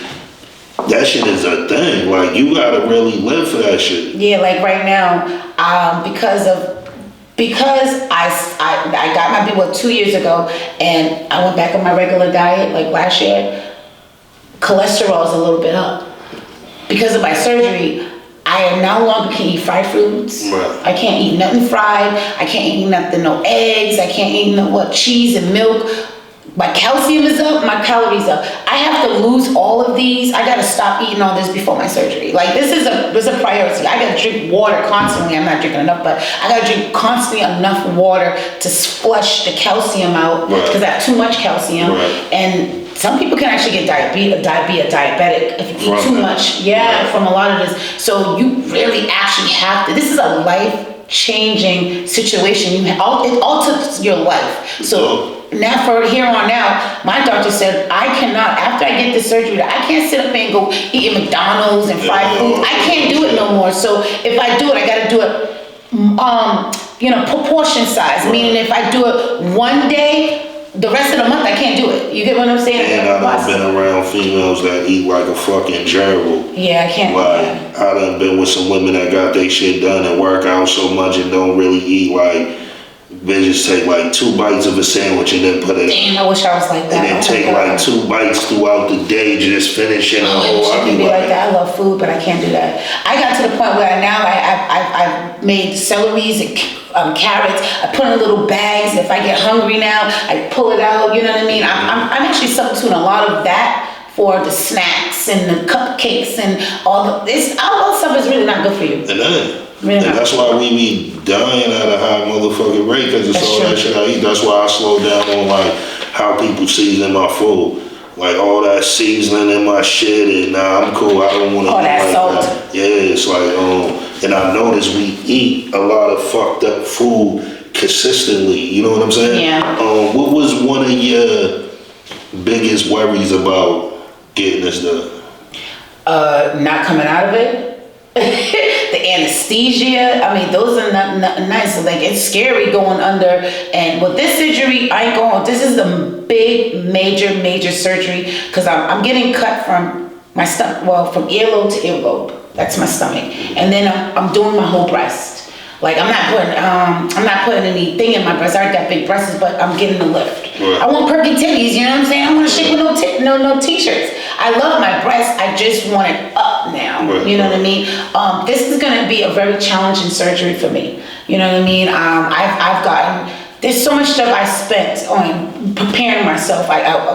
a thing. Like, you gotta really live for that shit. Yeah, like right now, because I got my BBL 2 years ago and I went back on my regular diet like last year, cholesterol is a little bit up. Because of my surgery, I no longer can eat fried foods. Right. I can't eat nothing fried. I can't eat nothing, no eggs. I can't eat cheese and milk. My calcium is up, my calories up. I have to lose all of these. I gotta stop eating all this before my surgery. Like, this is a priority. I gotta drink water constantly. I'm not drinking enough, but I gotta drink constantly enough water to flush the calcium out, because I have too much calcium. Right. And some people can actually get diabetic if you eat too much. Yeah, from a lot of this. So you really actually have to. This is a life-changing situation. It alters your life. So. Now, for here on out, my doctor said I cannot, after I get this surgery, I can't sit up and go eating McDonald's and fried food. I can't do it no more. So if I do it, I gotta do it, proportion size. Meaning if I do it one day, the rest of the month I can't do it. You get what I'm saying? And I've been around females that eat like a fucking gerbil. Yeah, I can't. Like, I done been with some women that got their shit done and work out so much and don't really eat. Like, bitches take like 2 bites of a sandwich and then put it. Damn, I wish I was like that. And then take like 2 bites throughout the day, just finishing a whole. I can be like that. I love food, but I can't do that. I got to the point where now I made celeries and carrots. I put in little bags. If I get hungry now, I pull it out. You know what I mean? I'm actually substituting a lot of that for the snacks and the cupcakes and all this. All that stuff is really not good for you. And then. Really? And that's why we be dying at a high motherfucking rate, because it's all that shit I eat. That's why I slow down on like how people season my food. Like all that seasoning in my shit, and nah, I'm cool. I don't want to. All that like salt. That. Yeah, it's like and I noticed we eat a lot of fucked up food consistently. You know what I'm saying? Yeah. What was one of your biggest worries about getting this done? Not coming out of it. The anesthesia, I mean, those are not nice. Like, it's scary going under. And with this surgery, I ain't going. This is the big, major surgery, because I'm getting cut from my stomach, well, from earlobe to earlobe. That's my stomach. And then I'm doing my whole breast. Like I'm not putting anything in my breast. I already got big breasts, but I'm getting the lift. Right. I want perky titties, you know what I'm saying? I want to shake with no t-shirts. I love my breasts. I just want it up now. Right. You know what I mean? This is gonna be a very challenging surgery for me. You know what I mean? I've gotten. There's so much stuff I spent on preparing myself.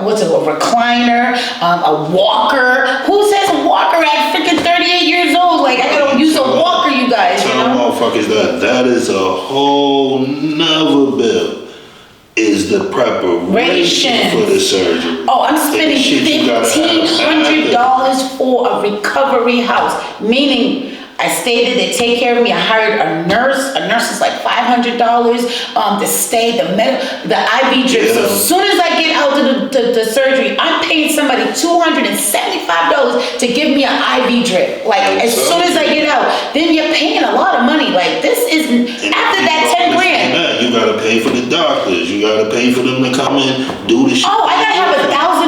What's a recliner, a walker? Who says a walker at freaking 38 years old? Like, I gotta use a walker, you guys, you Tell know? motherfuckers that is a whole nother bill. Is the preparation for the surgery. Oh, I'm spending $1,500 for a recovery house, meaning I stayed there, they take care of me. I hired a nurse. A nurse is like $500 to stay, the IV drip. So as soon as I get out of the surgery, I'm paying somebody $275 to give me an IV drip. Like as soon as I get out, then you're paying a lot of money. Like this is after that 10 grand. You gotta pay for the doctors. You gotta pay for them to come in, do the shit. Oh, I gotta have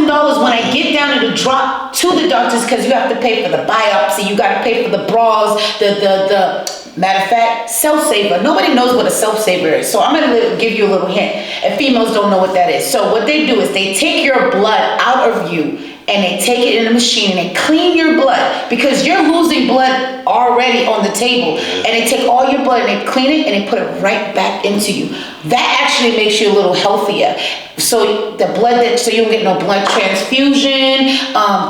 $1,000 when I get down to the drop to the doctors because you have to pay for the biopsy. You gotta pay for the bras. The matter of fact, self-saver. Nobody knows what a self-saver is. So I'm gonna give you a little hint. And females don't know what that is. So what they do is they take your blood out of you and they take it in a machine and they clean your blood because you're losing blood already on the table. And they take all your blood and they clean it and they put it right back into you. That actually makes you a little healthier. So so you don't get no blood transfusion.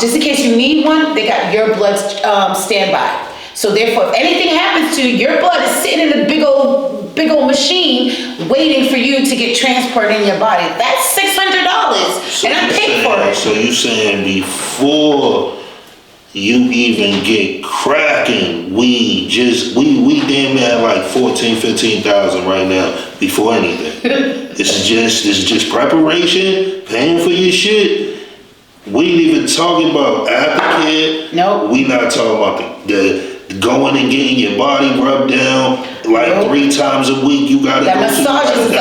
Just in case you need one, they got your blood standby. So therefore, if anything happens to you, your blood is sitting in a big old machine waiting for you to get transported in your body. That's $600, and I paid for it. So you saying before you even get cracking, we damn near like 14, 15,000 right now before anything. It's just preparation, paying for your shit. We ain't even talking about aftercare. Nope. We not talking about the going and getting your body rubbed down like 3 times a week. You gotta that massage is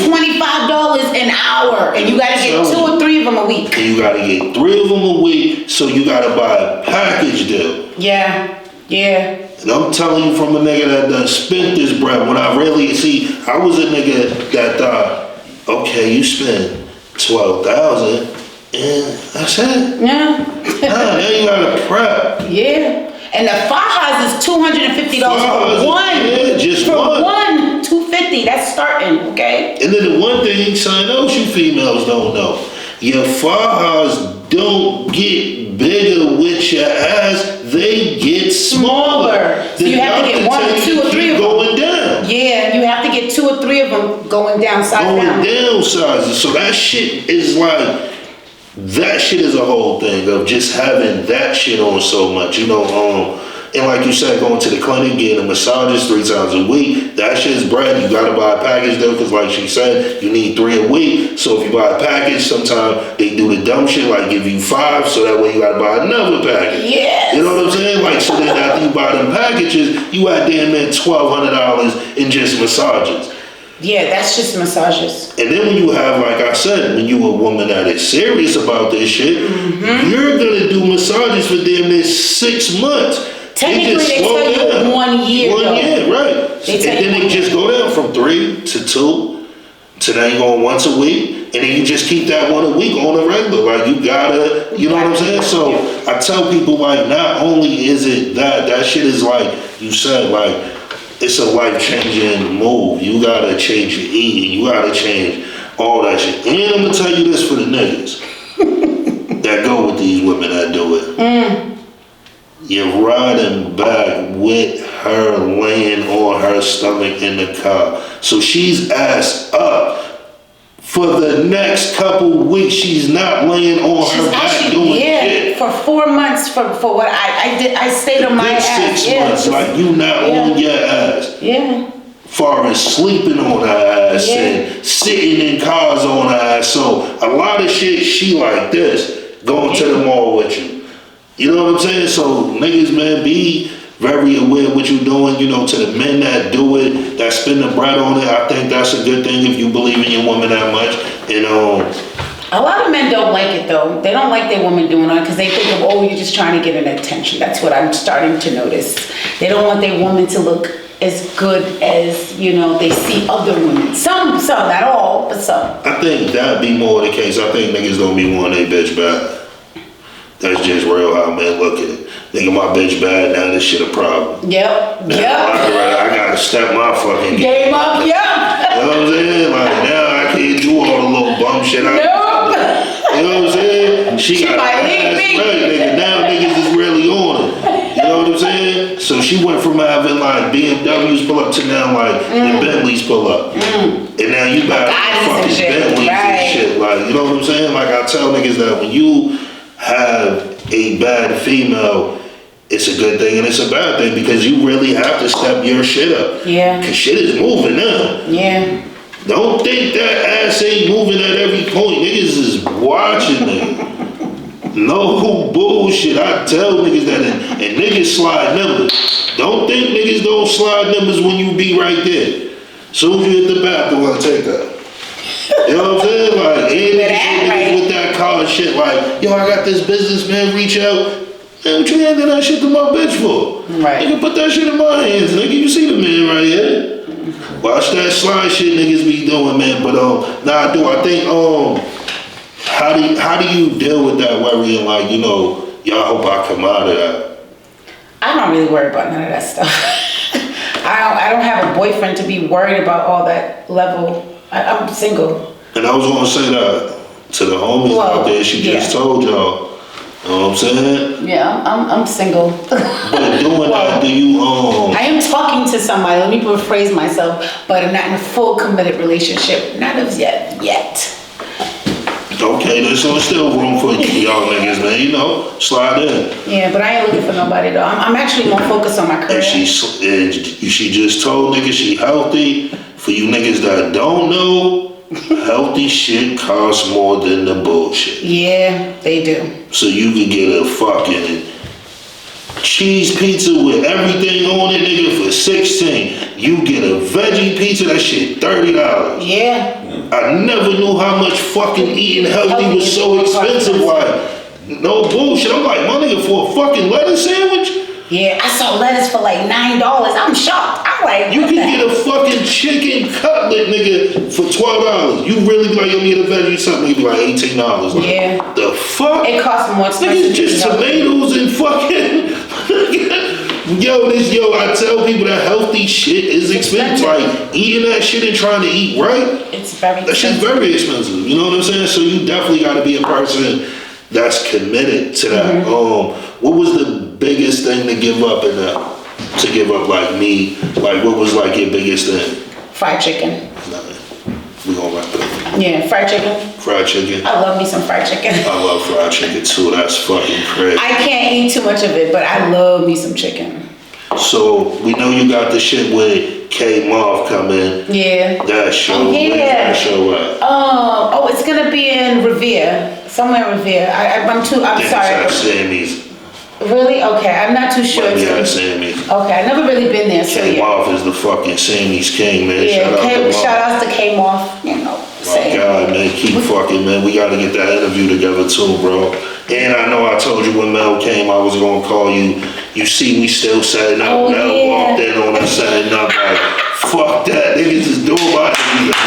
$125 an hour, and you gotta get 2 or 3 of them a week. And you gotta get 3 of them a week, so you gotta buy a package deal. Yeah. And I'm telling you from a nigga that done spent this bread. When I I was a nigga that thought, okay, you spend 12,000, and that's it. Yeah. Now you gotta prep. Yeah. And the fajas is $250 for one. Yeah, just for one. $250. That's starting, okay? And then the one thing, something else you females don't know. Your fajas don't get bigger with your ass, they get smaller. So you have to get 1 or 2 or 3 of them. Going down. Yeah, you have to get 2 or 3 of them going down, down sizes. So that shit is like, that shit is a whole thing of just having that shit on so much, you know, and like you said, going to the clinic, getting a massages 3 times a week, that shit is bread. You gotta buy a package though, because like she said, you need 3 a week. So if you buy a package, sometimes they do the dumb shit, like give you 5, so that way you gotta buy another package. Yes. You know what I'm saying? Like, so then after you buy them packages, you had damn near $1,200 in just massages. Yeah, that's just massages. And then when you have, like I said, when you a woman that is serious about this shit, you're gonna do massages for damn near 6 months. Technically, they tell you 1 year. 1 year, right. And then they just go down from 3 to 2 to now you going once a week. And then you just keep that 1 a week on a regular. Like you gotta, you know what I'm saying? So I tell people, like, not only is it that shit is like, you said, like, it's a life-changing move. You gotta change your eating. You gotta change all that shit. And I'm gonna tell you this for the niggas that go with these women that do it. You're riding back with her laying on her stomach in the car. So she's ass up. For the next couple weeks, she's not laying on her back doing shit. For 4 months, for what I did, I stayed on my ass. 6 months, like you not on your ass. Yeah. Far as sleeping on her ass and sitting in cars on her ass. So a lot of shit, she like this, going to the mall with you. You know what I'm saying? So niggas, man, be very aware of what you're doing, you know, to the men that do it, that spend the bread on it. I think that's a good thing if you believe in your woman that much. And A lot of men don't like it though. They don't like their woman doing it because they think of, oh, you're just trying to get an attention. That's what I'm starting to notice. They don't want their woman to look as good as, you know, they see other women. Some, not all, but some. I think that'd be more the case. I think niggas don't be wanting their bitch back. That's just real how men look at it. Nigga, my bitch bad, now this shit a problem. Yep, Now, yep. I gotta step my fucking Game up, yep. You know what I'm saying? Like, now I can't do all the little bum shit. Nope. You know what I'm saying? She got might an leave ass me. right, nigga. Now niggas is really on it. You know what I'm saying? So she went from having like BMWs pull up to now like the Bentleys pull up. And now you got fucking Bentleys and shit. Like, you know what I'm saying? Like I tell niggas that when you have a bad female, it's a good thing and it's a bad thing because you really have to step your shit up. Yeah. Cause shit is moving now. Yeah. Don't think that ass ain't moving at every point. Niggas is watching it. No bullshit. I tell niggas that and niggas slide numbers. Don't think niggas don't slide numbers when you be right there. Soon as you hit the bathroom, I'll take that. You know what I'm saying? Like, and niggas with that college shit, like, yo, I got this business, man, reach out. Man, what you handing that shit to my bitch for? Right. Nigga, put that shit in my hands, nigga. You see the man right here. Watch that slide shit niggas be doing, man. But nah, I think how do you deal with that worrying, like, you know, y'all hope I come out of that? I don't really worry about none of that stuff. I don't have a boyfriend to be worried about all that level. I'm single. And I was gonna say that to the homies out there. She just told y'all. You know what I'm saying? Yeah, I'm single. But doing that, do you I am talking to somebody. Let me rephrase myself. But I'm not in a full committed relationship. Not as yet. Okay, there's still room for y'all niggas, man. You know, slide in. Yeah, but I ain't looking for nobody though. I'm actually more focused on my career. And she just told niggas she healthy. For you niggas that don't know, healthy shit costs more than the bullshit. Yeah, they do. So you can get a fucking cheese pizza with everything on it, nigga, for $16. You get a veggie pizza, that shit $30. Yeah. I never knew how much fucking eating healthy was so expensive. Like, no bullshit. I'm like, my nigga, for a fucking lettuce sandwich? Yeah, I saw lettuce for like $9. I'm shocked. I'm like, you can get a fucking chicken cutlet, nigga, for $12. You really be like, yo, need a veggie something, you be like $18. Like, yeah. The fuck? It costs more expensive. Nigga, just tomatoes and fucking Yo, I tell people that healthy shit is expensive. Like, eating that shit and trying to eat right, it's very expensive. That shit's very expensive. You know what I'm saying? So you definitely gotta be a person that's committed to that. What was the biggest thing to give up in that? To give up like me? Like, what was like your biggest thing? Fried chicken. Nothing. We gonna wrap it up. Yeah, fried chicken. Fried chicken. I love me some fried chicken. I love fried chicken too. That's fucking crazy. I can't eat too much of it, but I love me some chicken. So we know you got the shit with K Marv coming. Yeah. That show. Yeah. Where's that show at? Oh, it's gonna be in Revere, somewhere in Revere. I'm sorry. It's at Sammy's. Really? Okay, I'm not too sure. Yeah, Sammy's. Okay, I've never really been there. So K Marv is the fucking Sammy's king, man. Yeah, shout outs to K Marv. You know. My God, man, keep fucking, man. We gotta get that interview together too, bro. And I know I told you when Mel came, I was gonna call you. You see, we still setting up. Oh, Mel walked in on us setting up like, fuck that, niggas is doing my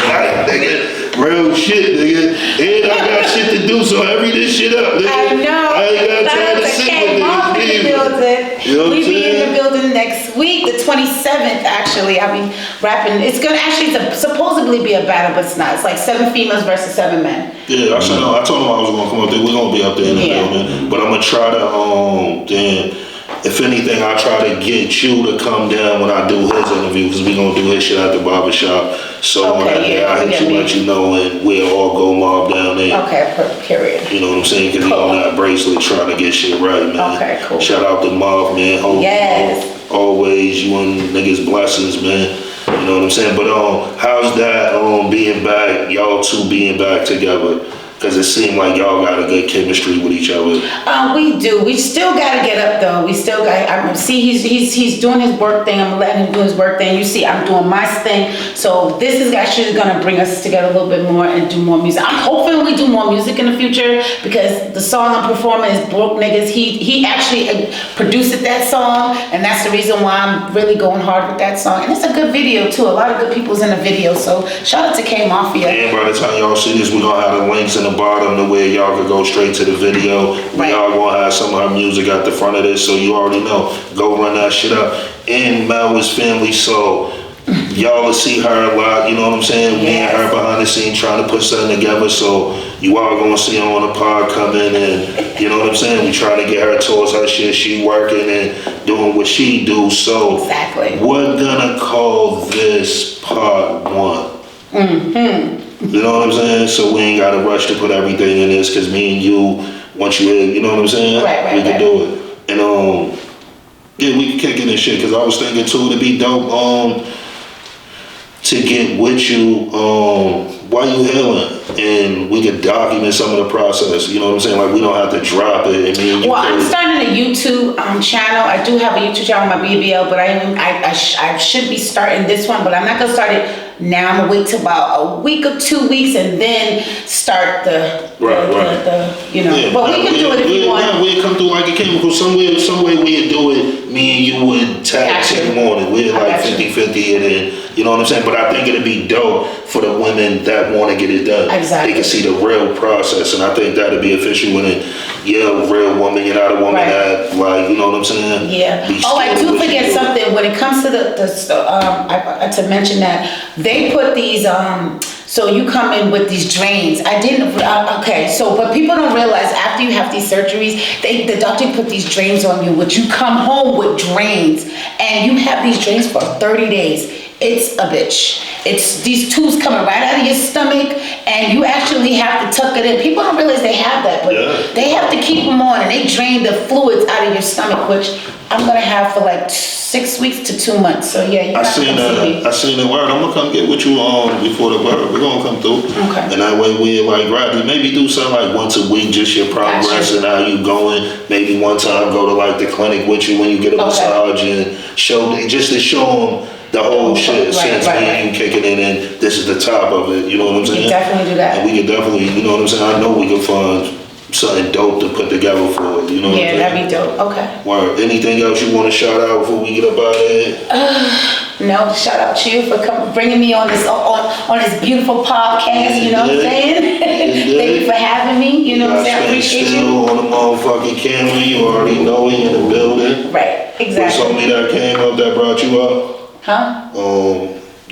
night, nigga. Real shit, nigga. And I got shit to do, so hurry this shit up, nigga. I know. I ain't got time to sit with niggas. You know we be in the building next week, the 27th. Actually, I'll be rapping. It's gonna actually supposedly be a battle, but it's not. It's like 7 females versus 7 men. Yeah, I told him I was gonna come up there. We're gonna be up there in the building, but I'm gonna try to if anything, I try to get you to come down when I do his interview, because we gonna do his shit at the barbershop. So on that day, I hit you, let you know, and we'll all go mob down there. Okay, period. You know what I'm saying? Because he on that bracelet trying to get shit right, man. Okay, cool. Shout out to Mob, man. Hope, yes. Always, you and niggas blessings, man. You know what I'm saying? But how's that being back, y'all two being back together? Because it seemed like y'all got a good chemistry with each other. We do. We still gotta get up though. We still got. See, he's doing his work thing. I'm letting him do his work thing. You see, I'm doing my thing. So this is actually gonna bring us together a little bit more and do more music. I'm hoping we do more music in the future because the song I'm performing is "Broke Niggas." He actually produced that song, and that's the reason why I'm really going hard with that song. And it's a good video too. A lot of good people's in the video. So shout out to K Mafia. And by the time y'all see this, we're gonna have the links in the bottom to where y'all can go straight to the video. We all gonna have some of our music at the front of this, so you already know. Go run that shit up. And Mel is family, so y'all will see her a lot, you know what I'm saying? Me and her behind the scenes trying to put something together, so you all gonna see her on the pod coming, and you know what I'm saying? We trying to get her towards her shit. She working and doing what she do, so exactly. We're gonna call this part 1. You know what I'm saying? So we ain't gotta rush to put everything in this, cause me and you, once you know what I'm saying? We can do it. And yeah, we can kick it and shit, cause I was thinking too, it'd be dope to get with you while you healing, and we could document some of the process. You know what I'm saying? Like we don't have to drop it. I mean, I'm starting a YouTube channel. I do have a YouTube channel on my BBL, but I should be starting this one, but I'm not gonna start it now. I'm gonna wait till about a week or 2 weeks and then start the you know. Yeah, but we can do it if you want. We'd come through like a chemical. Some way we'd do it. Me and you would tag team on it. We'd like 50-50 and then. You know what I'm saying? But I think it'd be dope for the women that want to get it done. Exactly. They can see the real process, and I think that'd be official when you're a real woman, you're not a woman that, like, you know what I'm saying? Yeah. I do forget something. When it comes to to mention that, they put these, so you come in with these drains. I didn't, but people don't realize after you have these surgeries, the doctor put these drains on you, which you come home with drains, and you have these drains for 30 days. It's a bitch. It's these tubes coming right out of your stomach, and you actually have to tuck it in. People don't realize they have that, but they have to keep them on, and they drain the fluids out of your stomach, which I'm gonna have for like 6 weeks to 2 months. So yeah, I seen the word. I'm gonna come get with you before the word. We're gonna come through. Okay. And that way we like maybe do something like once a week, just your progress and how you going. Maybe one time go to like the clinic with you when you get a massage and show them the whole shit since me and you kicking in, and this is the top of it. You know what I'm saying? We can definitely do that. And we can definitely, you know what I'm saying? I know we can find something dope to put together for it. You know what I'm saying? Yeah, that'd be dope. Okay. Word. Anything else you want to shout out before we get up out of here? No, shout out to you for bringing me on this on this beautiful podcast. You know what I'm saying? Thank you for having me. You know what I'm saying? I appreciate you. On the motherfucking camera, you already know we in the building. Right. Exactly. Somebody that came up that brought you up. Huh?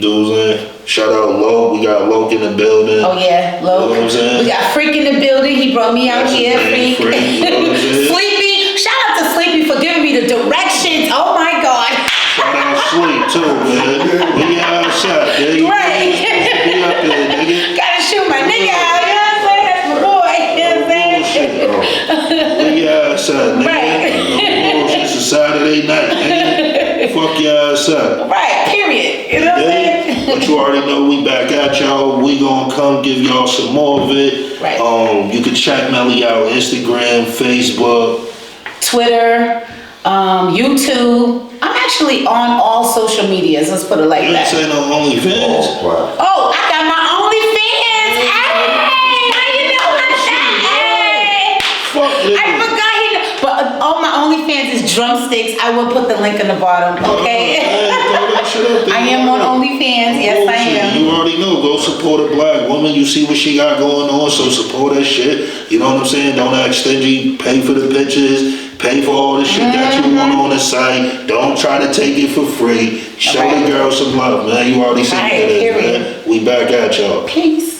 Dudes in. Shout out Loke. We got Loke in the building. Oh yeah, Loke. You know what I'm saying? We got Freak in the building. He brought me out here. Freak. You know what I'm saying? Sleepy. Shout out to Sleepy for giving me the directions. Oh my God. Shout out Sleep too, man. We outside, nigga. Right. We up there, nigga. Gotta shoot my nigga out. You know what I'm saying? That's my boy. You know what I'm saying? We outside, nigga. Right. It's a Saturday night, nigga. Fuck your ass up. Right, period. You know what I'm saying? But you already know we back at y'all. We gonna come give y'all some more of it. Right. You can check Melly out Instagram, Facebook, Twitter, YouTube. I'm actually on all social medias. Let's put it like that. You ain't say no OnlyFans. Oh, I got my OnlyFans. Hey, how you doing? Hey. Fuck I forgot but all my OnlyFans is drumsticks. I will put the link in the bottom, okay? I am on OnlyFans. Yes, I am. You already know. Go support a black woman. You see what she got going on, so support that shit. You know what I'm saying? Don't act stingy. Pay for the pictures. Pay for all the shit that you want on the site. Don't try to take it for free. Show the girl some love, man. You already seen it, man. We back at y'all. Peace.